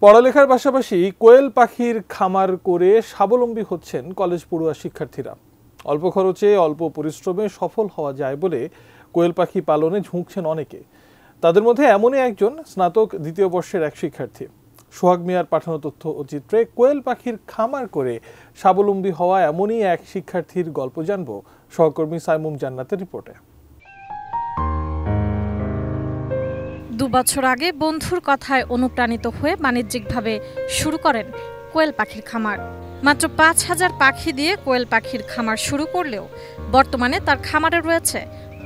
পড়ালেখার পাশাপাশি কোয়েল পাখির খামার করে স্বাবলম্বী হচ্ছেন কলেজ পড়ুয়া শিক্ষার্থীরা। অল্প খরচে অল্প পরিশ্রমে সফল হওয়া যায় বলে কোয়েল পাখি পালনে ঝুঁকছেন অনেকে। তাদের মধ্যে এমনই একজন স্নাতক দ্বিতীয় বর্ষের এক শিক্ষার্থী। সোহাগ মিয়ার পাঠানো তথ্য ও চিত্রে কোয়েল পাখির খামার করে স্বাবলম্বী হওয়া এমনই এক শিক্ষার্থীর গল্প জানব সহকর্মী সাইমুম জান্নাতের রিপোর্টে। 2 বছর আগে বন্ধুর কথায় অনুপ্রাণিত হয়ে বাণিজ্যিকভাবে শুরু করেন কোয়েল পাখির খামার। মাত্র 5,000 পাখি দিয়ে কোয়েল পাখির খামার শুরু করলেও বর্তমানে তার খামারে রয়েছে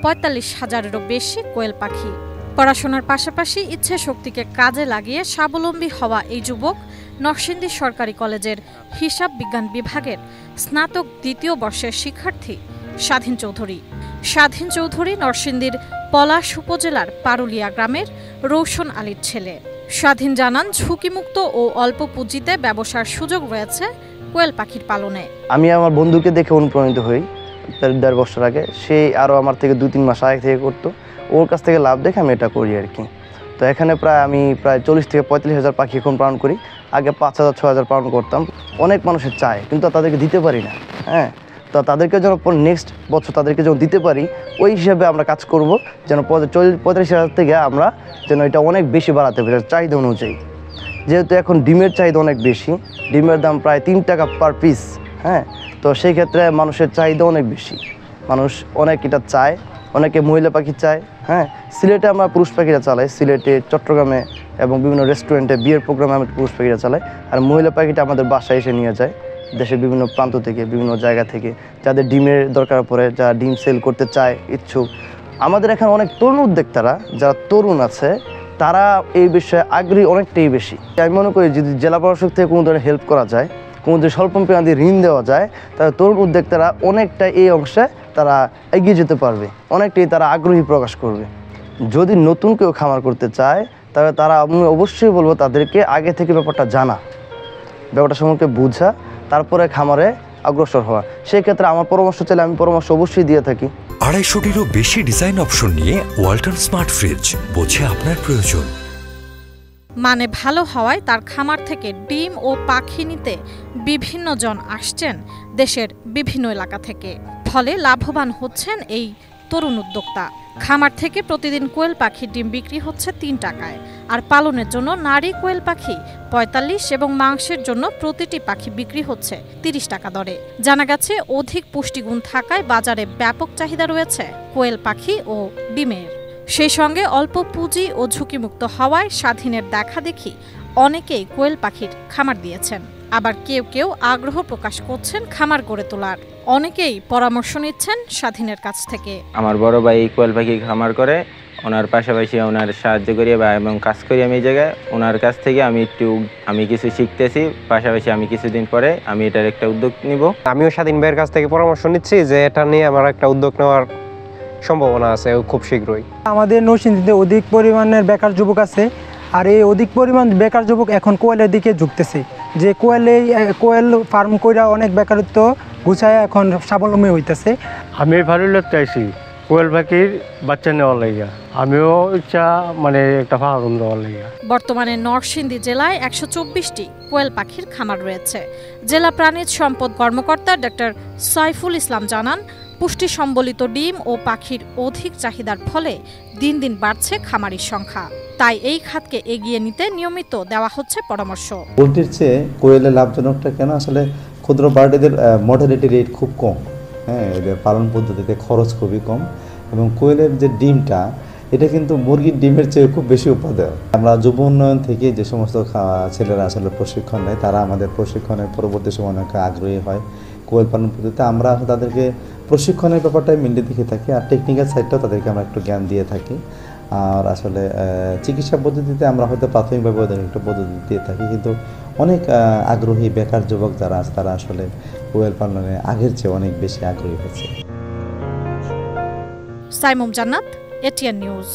45,000-এরও বেশি কোয়েল পাখি। পড়াশোনার পাশাপাশি ইচ্ছে শক্তিকে কাজে লাগিয়ে স্বাবলম্বী হওয়া এই যুবক নরসিংদী সরকারি কলেজের হিসাব বিজ্ঞান বিভাগের স্নাতক দ্বিতীয় বর্ষের শিক্ষার্থী স্বাধীন চৌধুরী। স্বাধীন চৌধুরী নরসিংদীর পলাশ উপজেলার পারুলিয়া গ্রামের রৌশন আলীর ছেলে। স্বাধীন জানান, ঝুঁকিমুক্ত ও অল্প পুঁজিতে ব্যবসার সুযোগ রয়েছে কোয়েল পাখির পালনে। আমি আমার বন্ধুকে দেখে অনুপ্রাণিত হই। 1.5 বছর আগে সে আরও আমার থেকে 2-3 মাস আগে থেকে করতো। ওর কাছ থেকে লাভ দেখে আমি এটা করি আর কি। তো এখানে আমি প্রায় 40 থেকে 45,000 পাখি এখন পালন করি। আগে 5,000-6,000 পালন করতাম। অনেক মানুষের চায়, কিন্তু তাদেরকে দিতে পারি না। তো তাদেরকে যেন নেক্সট বছর তাদেরকে যখন দিতে পারি, ওই হিসাবে আমরা কাজ করব, যেন 45,000 থেকে আমরা যেন এটা অনেক বেশি বাড়াতে পারি চাহিদা অনুযায়ী। যেহেতু এখন ডিমের চাহিদা অনেক বেশি, ডিমের দাম প্রায় 3 টাকা পার পিস। তো সেই ক্ষেত্রে মানুষের চাহিদা অনেক বেশি, মানুষ অনেক এটা চায়। অনেকে মহিলা পাখি চায়। সিলেটে আমরা পুরুষ পাখিরা চালাই, সিলেটে, চট্টগ্রামে এবং বিভিন্ন রেস্টুরেন্টে বিয়ের প্রোগ্রামে আমি পুরুষ পাখিরা চালাই। আর মহিলা পাখিটা আমাদের বাসায় এসে নিয়ে যায়, দেশের বিভিন্ন প্রান্ত থেকে, বিভিন্ন জায়গা থেকে, যাদের ডিমের দরকার পড়ে, যারা ডিম সেল করতে চায় ইচ্ছুক। আমাদের এখানে অনেক তরুণ উদ্যোক্তারা, যারা তরুণ আছে, তারা এই বিষয়ে আগ্রহী অনেকটাই বেশি। আমি মনে করি যদি জেলা প্রশাসক থেকে কোনো ধরনের হেল্প করা যায়, কোনো ধরনের স্বল্প মেয়াদী ঋণ দেওয়া যায়, তাহলে তরুণ উদ্যোক্তারা অনেকটা এই অংশে তারা এগিয়ে যেতে পারবে, অনেকটাই তারা আগ্রহী প্রকাশ করবে। যদি নতুন কেউ খামার করতে চায়, তাহলে তারা আমি অবশ্যই বলবো তাদেরকে আগে থেকে ব্যাপারটা জানা, ব্যাপারটা সম্পর্কে বোঝা, তারপরে খামারে অগ্রসর হওয়া। সেই ক্ষেত্রে আমার পরামর্শ চাইলে আমি পরামর্শ অবশ্যই দিয়ে থাকি। 250-টিরও বেশি ডিজাইন অপশন নিয়ে ওয়ালটন স্মার্ট ফ্রিজ, বোঝে আপনার প্রয়োজন। মানে ভালো হওয়ায় তার খামার থেকে ডিম ও পাখি নিতে বিভিন্ন জন আসছেন দেশের বিভিন্ন এলাকা থেকে। ফলে লাভবান হচ্ছেন এই তরুণ উদ্যোক্তা। খামার থেকে প্রতিদিন কোয়েল পাখির ডিম বিক্রি হচ্ছে 3 টাকায়, আর পালনের জন্য নারী কোয়েল পাখি 45 এবং মাংসের জন্য প্রতিটি পাখি বিক্রি হচ্ছে 30 টাকা দরে। জানা গেছে অধিক পুষ্টিগুণ থাকায় বাজারে ব্যাপক চাহিদা রয়েছে কোয়েল পাখি ও ডিমের। সেই সঙ্গে অল্প পুঁজি ও ঝুঁকিমুক্ত হওয়ায় স্বাধীনের দেখা দেখি অনেকেই কোয়েল পাখির খামার দিয়েছেন। আবার কেউ কেউ আগ্রহ প্রকাশ করছেন খামার গড়ে তোলার। অনেকেই পরামর্শ নিচ্ছেন স্বাধীনের কাছ থেকে। আমার বড় ভাই কোয়েল পাখি খামার করে, ওনার পাশাপাশি ওনার সাহায্য করি এবং কাজ করি আমি এই জায়গায়। ওনার কাছ থেকে আমি কিছু শিখতেছি, পাশাপাশি আমি কিছুদিন পরে আমি এটার একটা উদ্যোগ নিব। আমিও স্বাধীন ভাইয়ের কাছ থেকে পরামর্শ নিচ্ছি যে এটা নিয়ে আমার একটা উদ্যোগ নেওয়ার সম্ভাবনা আছে খুব শীঘ্রই। আমাদের নরসিংদীতে অধিক পরিমাণের বেকার যুবক আছে, আর এই অধিক পরিমাণ বেকার যুবক এখন কোয়েলের দিকে ঝুঁকতেছে, যে কোয়েল ফার্ম করে অনেক বেকারত্ব গুছায় এখন স্বাবলম্বী হইতেছে। আমি ভালো চাইছি কোয়েল পাখির বাচ্চা নেওয়ার লাইগা, আমিও ইচ্ছা একটা ফার্ম দেওয়ার লাইগা। বর্তমানে নরসিংদী জেলায় 124টি কোয়েল পাখির খামার রয়েছে। জেলা প্রাণিজ সম্পদ কর্মকর্তা ডক্টর সাইফুল ইসলাম জানান, পুষ্টি সম্বলিত ডিম ও পাখির অধিক চাহিদার ফলে দিন দিন বাড়ছে খামারির সংখ্যা। তাই এই খাতকে এগিয়ে নিতে নিয়মিত দেওয়া হচ্ছে পরামর্শ। পোলট্রির চেয়ে কোয়েলের লাভজনকটা কেন? আসলে ক্ষুদ্র পার্টিদের মর্টালিটি রেট খুব কম। এদের পালন পদ্ধতিতে খরচ খুবই কম, এবং কোয়েলের যে ডিমটা, এটা কিন্তু মুরগির ডিমের চেয়ে খুব বেশি উৎপাদন। আমরা যুব উন্নয়ন থেকে যে সমস্ত ছেলেরা আসলে প্রশিক্ষণ নেয়, তারা আমাদের প্রশিক্ষণের পরবর্তী সময় অনেক আগ্রহী হয় কোয়েল পালন পদ্ধতিতে। আমরা তাদেরকে প্রশিক্ষণের ব্যাপারটাই মেনলি দেখে থাকি, আর টেকনিক্যাল সাইডটাও তাদেরকে আমরা একটু জ্ঞান দিয়ে থাকি। আর আসলে চিকিৎসা পদ্ধতিতে আমরা হয়তো প্রাথমিকভাবে ওদের একটা পদ্ধতি দিয়ে থাকি, কিন্তু অনেক আগ্রহী বেকার যুবক যারা আছে, তারা আসলে কোয়েল পালনে আগের চেয়ে অনেক বেশি আগ্রহী হচ্ছে। সাইমুম জান্নাত, এটিএন নিউজ।